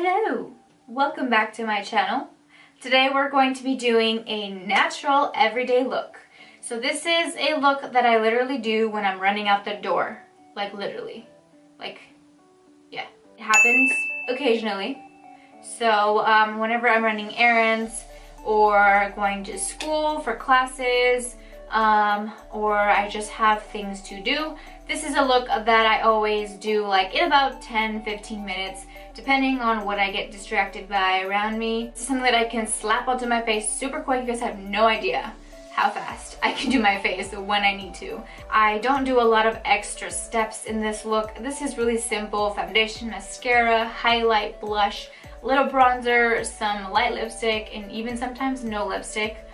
Hello! Welcome back to my channel. Today we're going to be doing a natural everyday look. So this is a look that I literally do when I'm running out the door. Like literally. Yeah. It happens occasionally. So whenever I'm running errands or going to school for classes or I just have things to do, this is a look that I always do like in about 10-15 minutes depending on what I get distracted by around me. It's something that I can slap onto my face super quick. You guys have no idea how fast I can do my face when I need to. I don't do a lot of extra steps in this look. This is really simple: foundation, mascara, highlight, blush, a little bronzer, some light lipstick, and even sometimes no lipstick.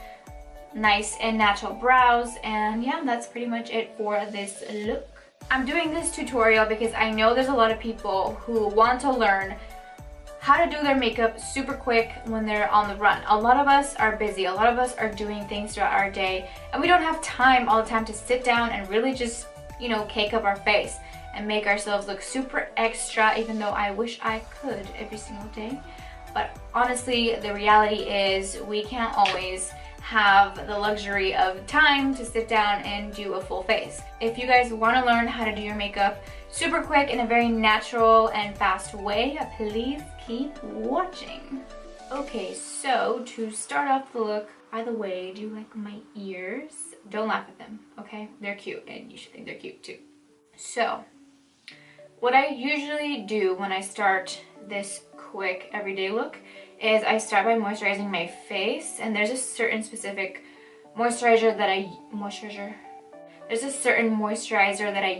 Nice and natural brows, and yeah, that's pretty much it for this look. I'm doing this tutorial because I know there's a lot of people who want to learn how to do their makeup super quick when they're on the run. A lot of us are busy, a lot of us are doing things throughout our day, and we don't have time all the time to sit down and really just, you know, cake up our face and make ourselves look super extra, even though I wish I could every single day. But honestly, the reality is we can't always have the luxury of time to sit down and do a full face. If you guys want to learn how to do your makeup super quick in a very natural and fast way, please keep watching. Okay, so to start off the look, by the way, do you like my ears? Don't laugh at them, okay? They're cute and you should think they're cute too. So, what I usually do when I start this quick everyday look is I start by moisturizing my face, and there's a certain specific moisturizer that I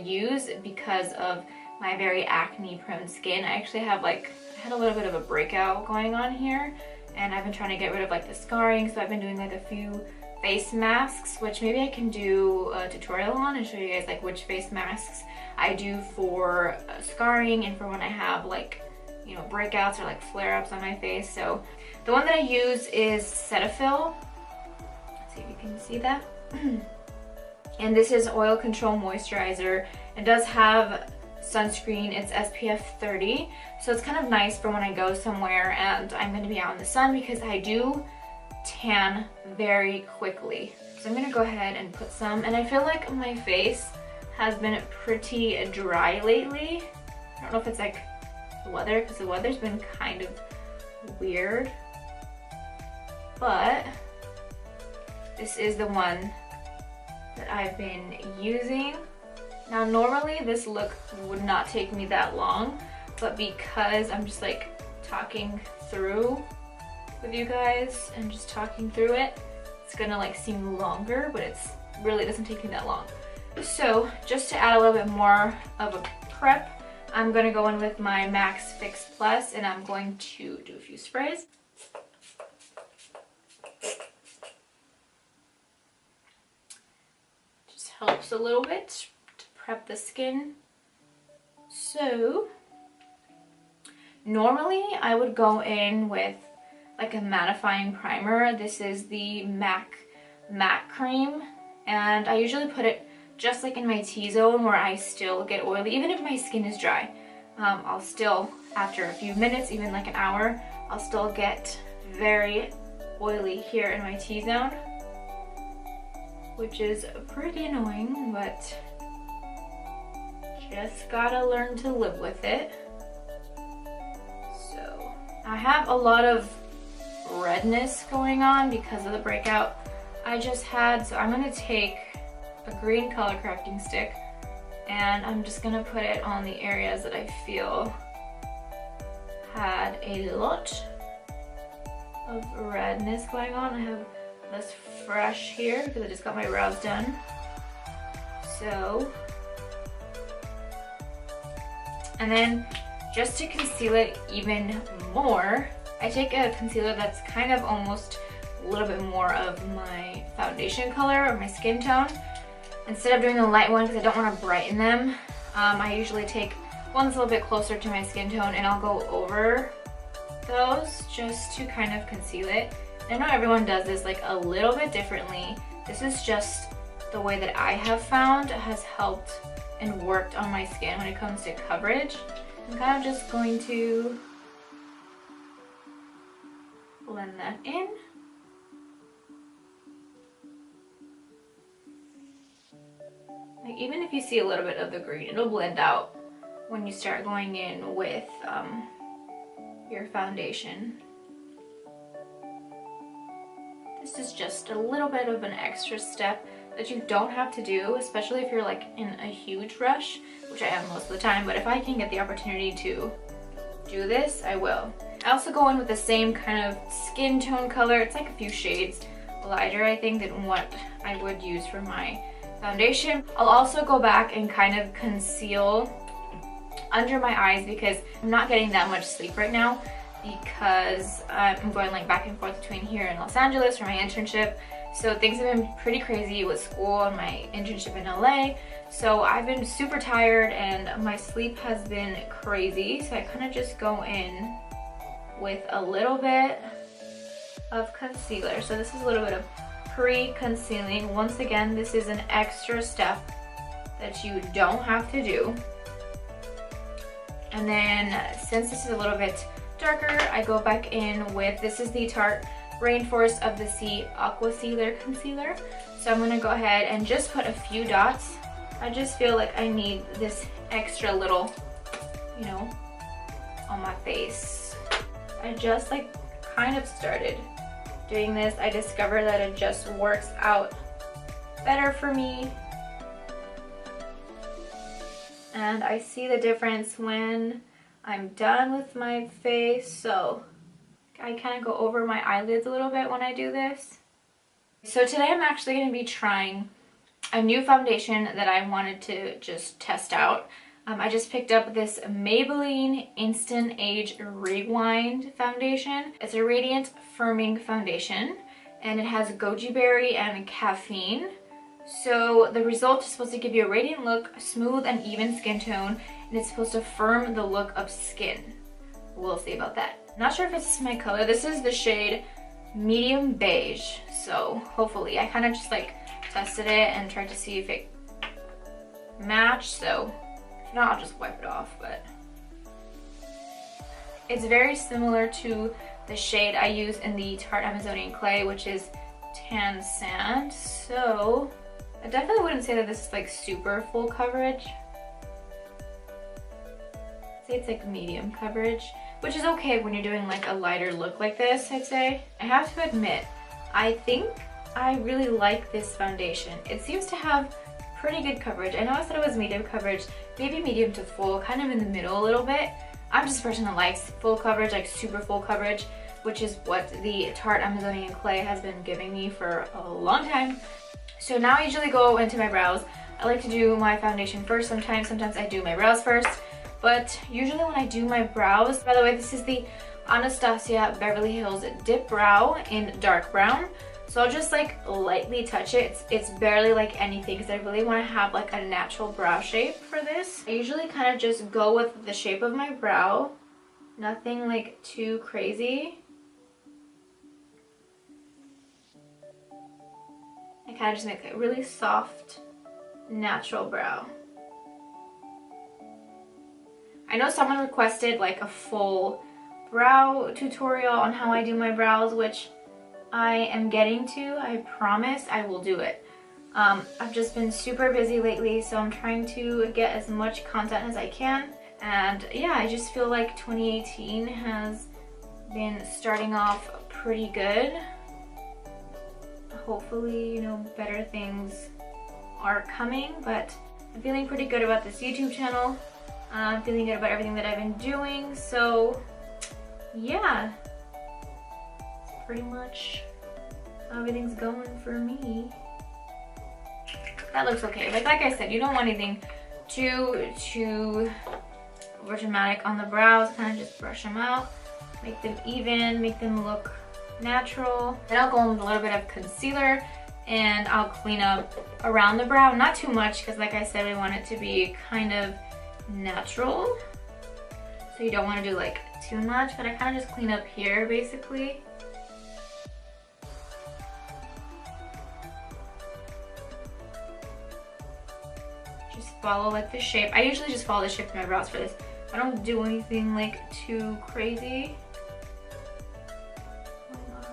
use because of my very acne prone skin. I actually have I had a little bit of a breakout going on here, and I've been trying to get rid of like the scarring, so I've been doing like a few face masks, which maybe I can do a tutorial on and show you guys like which face masks I do for scarring and for when I have like, you know, breakouts or like flare-ups on my face. So the one that I use is Cetaphil. Let's see if you can see that. And this is oil control moisturizer. It does have sunscreen. It's SPF 30, so it's kind of nice for when I go somewhere and I'm going to be out in the sun, because I do tan very quickly. So I'm going to go ahead and put some, and I feel like my face has been pretty dry lately. I don't know if it's like the weather, because the weather's been kind of weird, but this is the one that I've been using. Now normally this look would not take me that long, but because I'm just like talking through with you guys and just talking through it, it's gonna like seem longer, but it's really doesn't take me that long. So just to add a little bit more of a prep, I'm going to go in with my Max Fix Plus, and I'm going to do a few sprays. Just helps a little bit to prep the skin. So normally I would go in with like a mattifying primer. This is the MAC Matte Cream, and I usually put it just like in my T-zone where I still get oily. Even if my skin is dry, I'll still, after a few minutes, even like an hour, I'll still get very oily here in my T-zone, which is pretty annoying, but just gotta learn to live with it. So I have a lot of redness going on because of the breakout I just had, so I'm gonna take a green color correcting stick, and I'm just gonna put it on the areas that I feel had a lot of redness going on. I have this fresh here because I just got my brows done. So, and then just to conceal it even more, I take a concealer that's kind of almost a little bit more of my foundation color or my skin tone. Instead of doing a light one, because I don't want to brighten them, I usually take one that's a little bit closer to my skin tone, and I'll go over those just to kind of conceal it. I know everyone does this like a little bit differently. This is just the way that I have found has helped and worked on my skin when it comes to coverage. I'm kind of just going to blend that in. Like, even if you see a little bit of the green, it'll blend out when you start going in with your foundation. This is just a little bit of an extra step that you don't have to do, especially if you're like in a huge rush, which I am most of the time, but if I can get the opportunity to do this, I will. I also go in with the same kind of skin tone color. It's like a few shades lighter, I think, than what I would use for my foundation. I'll also go back and kind of conceal under my eyes because I'm not getting that much sleep right now because I'm going like back and forth between here and Los Angeles for my internship. So things have been pretty crazy with school and my internship in LA. So I've been super tired and my sleep has been crazy. So I kind of just go in with a little bit of concealer. So this is a little bit of pre-concealing. Once again, this is an extra step that you don't have to do. And then since this is a little bit darker, I go back in with, this is the Tarte Rainforest of the Sea Aqua Sealer Concealer. So I'm gonna go ahead and just put a few dots. I just feel like I need this extra little, you know, on my face. I just like kind of started doing this. I discovered that it just works out better for me. And I see the difference when I'm done with my face. So I kind of go over my eyelids a little bit when I do this. So today I'm actually going to be trying a new foundation that I wanted to just test out. I just picked up this Maybelline Instant Age Rewind foundation. It's a radiant firming foundation and it has goji berry and caffeine. So the result is supposed to give you a radiant look, a smooth and even skin tone, and it's supposed to firm the look of skin. We'll see about that. Not sure if it's my color. This is the shade medium beige. So hopefully, I kind of just like tested it and tried to see if it matched. So if not, I'll just wipe it off. But it's very similar to the shade I use in the Tarte Amazonian Clay, which is Tan Sand. So I definitely wouldn't say that this is like super full coverage. I'd say it's like medium coverage, which is okay when you're doing like a lighter look like this, I'd say. I have to admit, I think I really like this foundation. It seems to have pretty good coverage. I know I said it was medium coverage, maybe medium to full, kind of in the middle a little bit. I'm just a person that likes full coverage, like super full coverage, which is what the Tarte Amazonian Clay has been giving me for a long time. So now I usually go into my brows. I like to do my foundation first sometimes I do my brows first. But usually when I do my brows, by the way, this is the Anastasia Beverly Hills Dip Brow in dark brown. So I'll just like lightly touch it. It's barely like anything because I really want to have like a natural brow shape for this. I usually kind of just go with the shape of my brow. Nothing like too crazy. I kind of just make a really soft, natural brow. I know someone requested like a full brow tutorial on how I do my brows, which I am getting to. I promise I will do it. I've just been super busy lately, so I'm trying to get as much content as I can. And yeah, I just feel like 2018 has been starting off pretty good. Hopefully, you know, better things are coming, but I'm feeling pretty good about this YouTube channel. I'm feeling good about everything that I've been doing, so yeah, that's pretty much how everything's going for me. That looks okay. Like I said, you don't want anything too over dramatic on the brows. Kind of just brush them out, make them even, make them look natural. Then I'll go in with a little bit of concealer and I'll clean up around the brow. Not too much because like I said, we want it to be kind of natural. So you don't want to do like too much, but I kind of just clean up here basically. Just follow like the shape. I usually just follow the shape of my brows for this. I don't do anything like too crazy. Oh my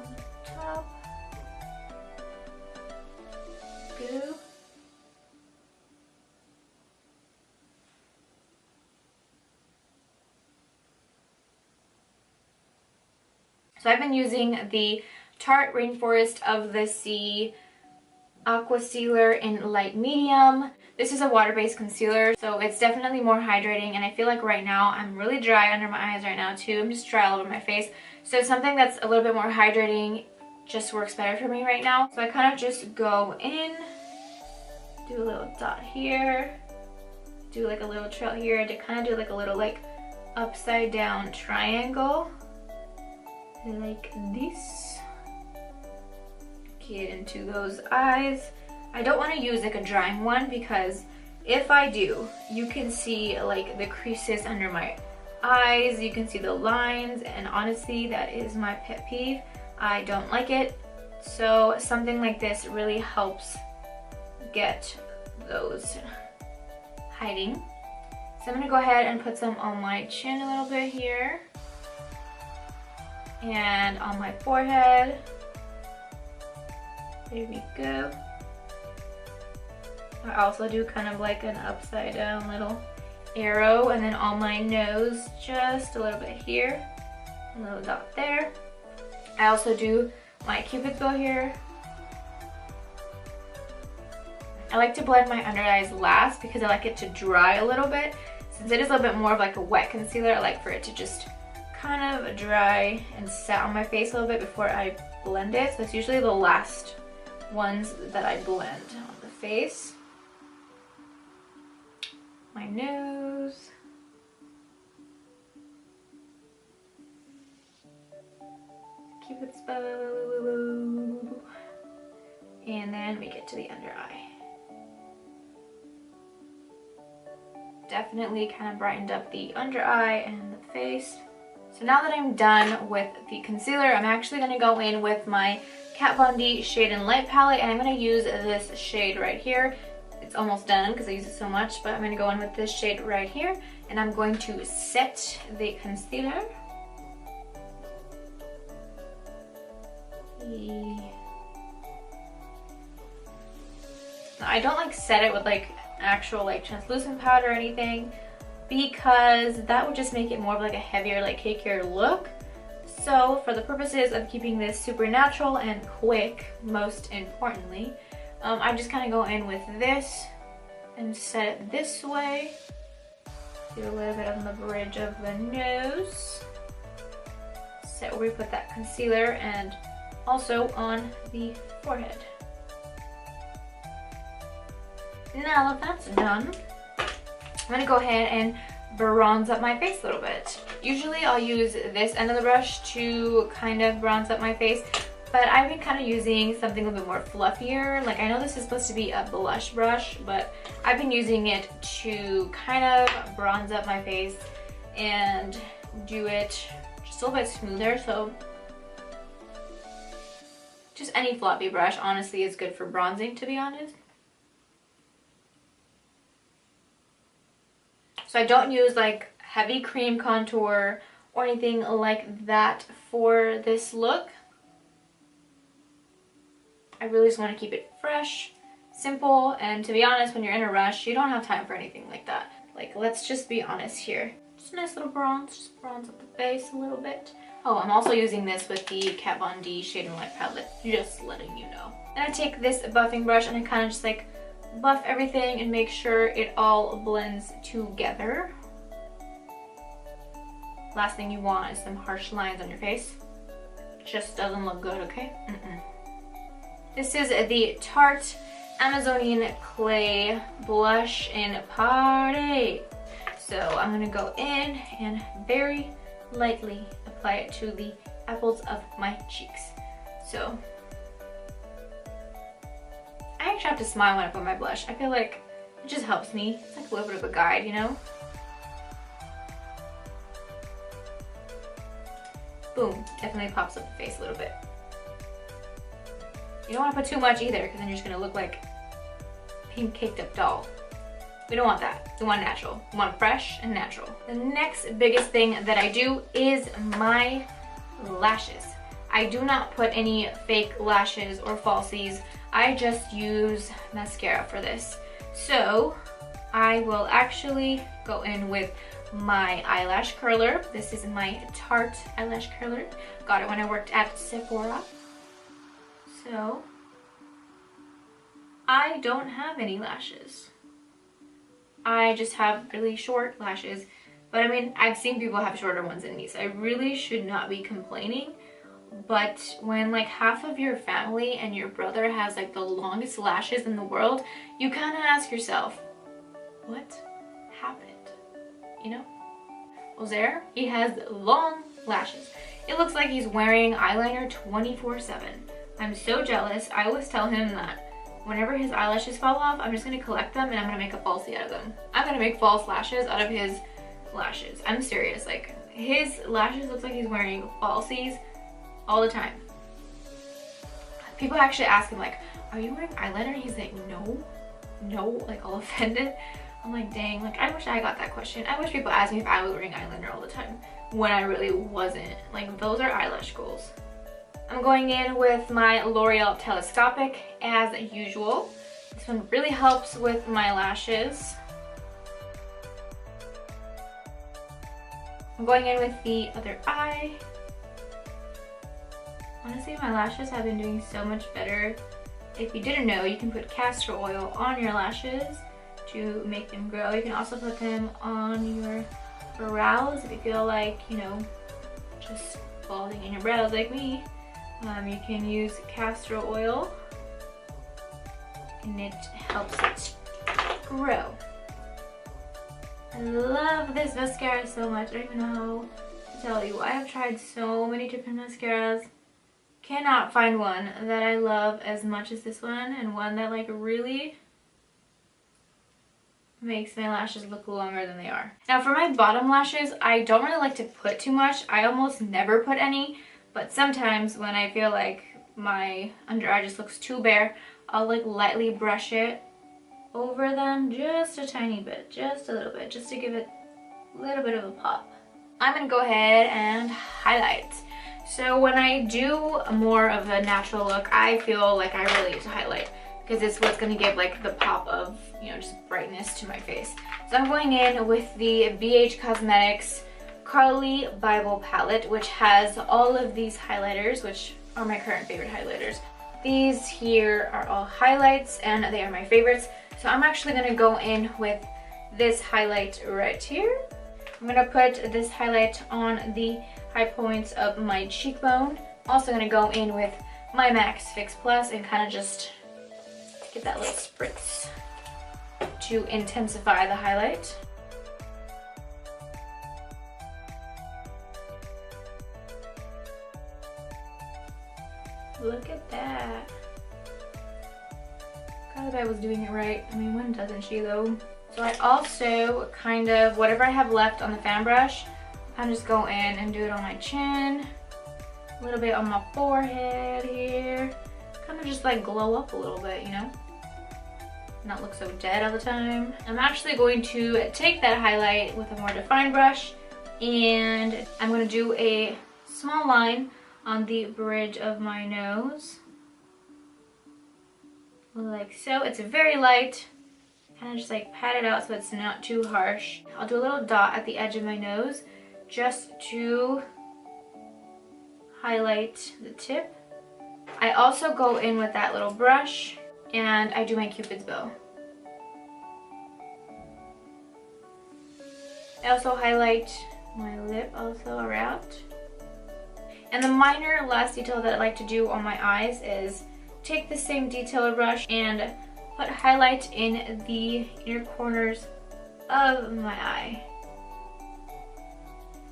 So I've been using the Tarte Rainforest of the Sea Aqua Sealer in light medium. This is a water-based concealer, so it's definitely more hydrating, and I feel like right now I'm really dry under my eyes right now too. I'm just dry all over my face. So something that's a little bit more hydrating just works better for me right now. So I kind of just go in, do a little dot here, do like a little trail here, to kind of do like a little like upside down triangle, like this. Get into those eyes. I don't want to use like a drying one because if I do, you can see like the creases under my eyes, you can see the lines, and honestly that is my pet peeve. I don't like it. So something like this really helps get those hiding. So I'm going to go ahead and put some on my chin a little bit here and on my forehead. There we go. I also do kind of like an upside down little arrow, and then on my nose just a little bit here, a little dot there. I also do my cupid's bow here. I like to blend my under eyes last because I like it to dry a little bit. Since it is a little bit more of like a wet concealer, I like for it to just kind of dry and set on my face a little bit before I blend it. So it's usually the last ones that I blend on the face. My nose. Cupid's bow. And then we get to the under eye. Definitely kind of brightened up the under eye and the face. So now that I'm done with the concealer, I'm actually going to go in with my Kat Von D Shade and Light palette, and I'm going to use this shade right here. It's almost done because I use it so much, but I'm going to go in with this shade right here, and I'm going to set the concealer. I don't like set it with like actual like translucent powder or anything, because that would just make it more of like a heavier, like cakier look. So for the purposes of keeping this super natural and quick, most importantly, I just kind of go in with this and set it this way. Do a little bit on the bridge of the nose. Set where we put that concealer, and also on the forehead. Now that that's done, I'm going to go ahead and bronze up my face a little bit. Usually I'll use this end of the brush to kind of bronze up my face, but I've been kind of using something a little bit more fluffier. Like, I know this is supposed to be a blush brush, but I've been using it to kind of bronze up my face and do it just a little bit smoother. So just any floppy brush honestly is good for bronzing, to be honest. So I don't use like heavy cream contour or anything like that for this look. I really just want to keep it fresh, simple, and to be honest, when you're in a rush, you don't have time for anything like that. Like, let's just be honest here. Just a nice little bronze, just bronze up the face a little bit. Oh, I'm also using this with the Kat Von D Shade and Light palette, just letting you know. And I take this buffing brush and I kind of just like buff everything and make sure it all blends together. Last thing you want is some harsh lines on your face. Just doesn't look good, okay? This is the Tarte Amazonian Clay Blush in Party. So I'm gonna go in and very lightly apply it to the apples of my cheeks. So I actually have to smile when I put my blush. I feel like it just helps me. It's like a little bit of a guide, you know? Boom, definitely pops up the face a little bit. You don't want to put too much either, because then you're just going to look like a pink caked up doll. We don't want that. We want natural. We want fresh and natural. The next biggest thing that I do is my lashes. I do not put any fake lashes or falsies. I just use mascara for this. So I will actually go in with my eyelash curler. This is my Tarte eyelash curler. Got it when I worked at Sephora. So, I don't have any lashes. I just have really short lashes. But I mean, I've seen people have shorter ones than me, so I really should not be complaining. But when like half of your family and your brother has like the longest lashes in the world, you kind of ask yourself, what happened? You know? Ozair, he has long lashes. It looks like he's wearing eyeliner 24/7. I'm so jealous. I always tell him that whenever his eyelashes fall off, I'm just gonna collect them and I'm gonna make a falsie out of them. I'm gonna make false lashes out of his lashes. I'm serious. Like, his lashes looks like he's wearing falsies all the time. People actually ask him like, are you wearing eyeliner? He's like, no, like all offended. I'm like, dang, like I wish I got that question. I wish people asked me if I was wearing eyeliner all the time when I really wasn't. Like, those are eyelash goals. I'm going in with my L'Oreal Telescopic as usual. This one really helps with my lashes. I'm going in with the other eye. Honestly, my lashes have been doing so much better. If you didn't know, you can put castor oil on your lashes to make them grow. You can also put them on your brows if you feel like, you know, just balding in your brows like me. You can use castor oil and it helps it grow. I love this mascara so much. I don't even know how to tell you. I have tried so many different mascaras. Cannot find one that I love as much as this one, and one that like really makes my lashes look longer than they are. Now for my bottom lashes, I don't really like to put too much. I almost never put any, but sometimes when I feel like my under eye just looks too bare, I'll like lightly brush it over them just a tiny bit, just a little bit, just to give it a little bit of a pop. I'm gonna go ahead and highlight. So when I do more of a natural look, I feel like I really need to highlight because it's what's gonna give like the pop of, you know, just brightness to my face. So I'm going in with the BH Cosmetics Carly Bible palette, which has all of these highlighters, which are my current favorite highlighters. These here are all highlights and they are my favorites. So I'm actually gonna go in with this highlight right here. I'm gonna put this highlight on the high points of my cheekbone. Also gonna go in with my MAC Fix Plus and kind of just get that little spritz to intensify the highlight. Look at that. God, if I was doing it right. I mean, when doesn't she though? So I also kind of, whatever I have left on the fan brush, I just go in and do it on my chin, a little bit on my forehead here. Kind of just like glow up a little bit, you know? Not look so dead all the time. I'm actually going to take that highlight with a more defined brush and I'm going to do a small line on the bridge of my nose. Like so. It's very light. Kind of just like pat it out so it's not too harsh. I'll do a little dot at the edge of my nose just to highlight the tip. I also go in with that little brush and I do my Cupid's bow. I also highlight my lip also around. And the minor last detail that I like to do on my eyes is take the same detailer brush and put highlight in the inner corners of my eye.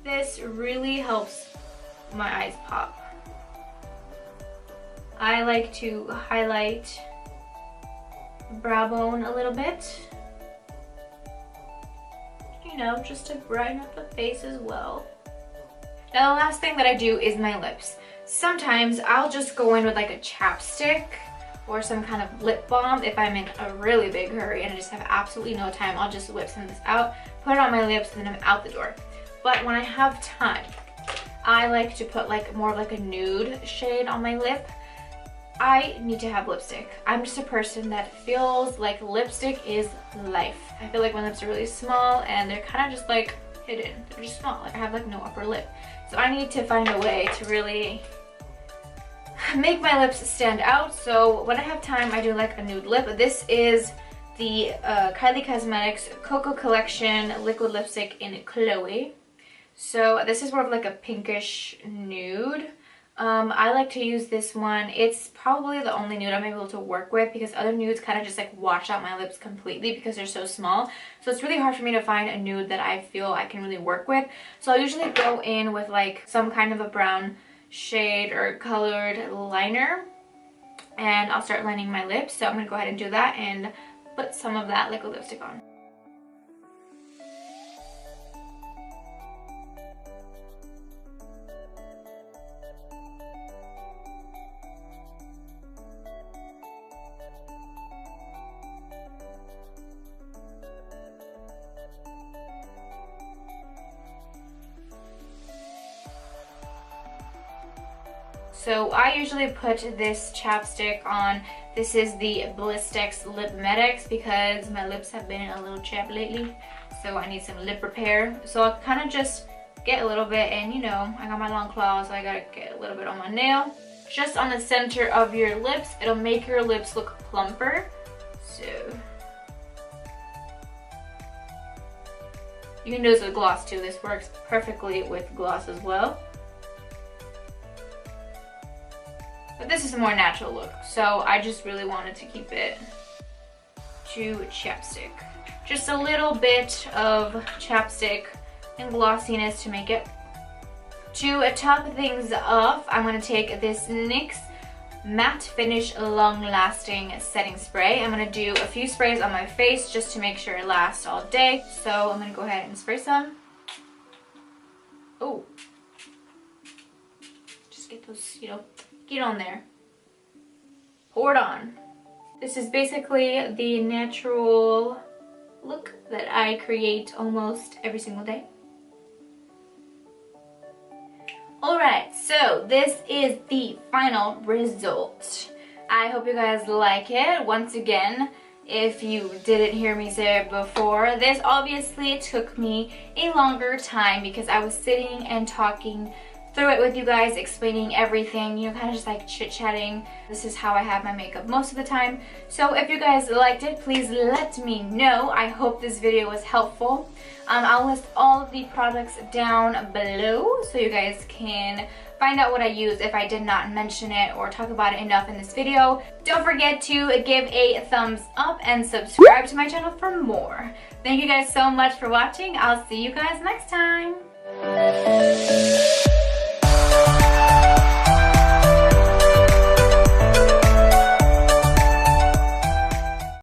This really helps my eyes pop. I like to highlight the brow bone a little bit, you know, just to brighten up the face as well. Now the last thing that I do is my lips. Sometimes I'll just go in with like a chapstick or some kind of lip balm if I'm in a really big hurry and I just have absolutely no time. I'll just whip some of this out, put it on my lips, and then I'm out the door. But when I have time, I like to put like more of like a nude shade on my lip. I need to have lipstick. I'm just a person that feels like lipstick is life. I feel like my lips are really small and they're kind of just like hidden. They're just small. Like I have like no upper lip. So I need to find a way to really make my lips stand out. So when I have time, I do like a nude lip. This is the Kylie Cosmetics Cocoa Collection liquid lipstick in Chloe. So this is more of like a pinkish nude. I like to use this one. It's probably the only nude I'm able to work with because other nudes kind of just like wash out my lips completely because they're so small. So it's really hard for me to find a nude that I feel I can really work with. So I'll usually go in with like some kind of a brown shade or colored liner, and I'll start lining my lips. So I'm going to go ahead and do that and put some of that liquid lipstick on. So I usually put this chapstick on. This is the Blistex Lip Medex because my lips have been a little chapped lately. So I need some lip repair. So I'll kind of just get a little bit, and you know, I got my long claws, so I gotta get a little bit on my nail. Just on the center of your lips. It'll make your lips look plumper. So you can do this with gloss too. This works perfectly with gloss as well. But this is a more natural look, so I just really wanted to keep it to chapstick. Just a little bit of chapstick and glossiness to make it. To top things off, I'm going to take this NYX Matte Finish Long Lasting Setting Spray. I'm going to do a few sprays on my face just to make sure it lasts all day. So I'm going to go ahead and spray some. Oh. Just get those, you know, get on there. Pour it on. This is basically the natural look that I create almost every single day. Alright, so this is the final result. I hope you guys like it. Once again, if you didn't hear me say it before, this obviously took me a longer time because I was sitting and talking through it with you guys, explaining everything, you know, kind of just like chit-chatting. This is how I have my makeup most of the time. So if you guys liked it, please let me know. I hope this video was helpful. I'll list all of the products down below so you guys can find out what I use if I did not mention it or talk about it enough in this video. Don't forget to give a thumbs up and subscribe to my channel for more. Thank you guys so much for watching. I'll see you guys next time.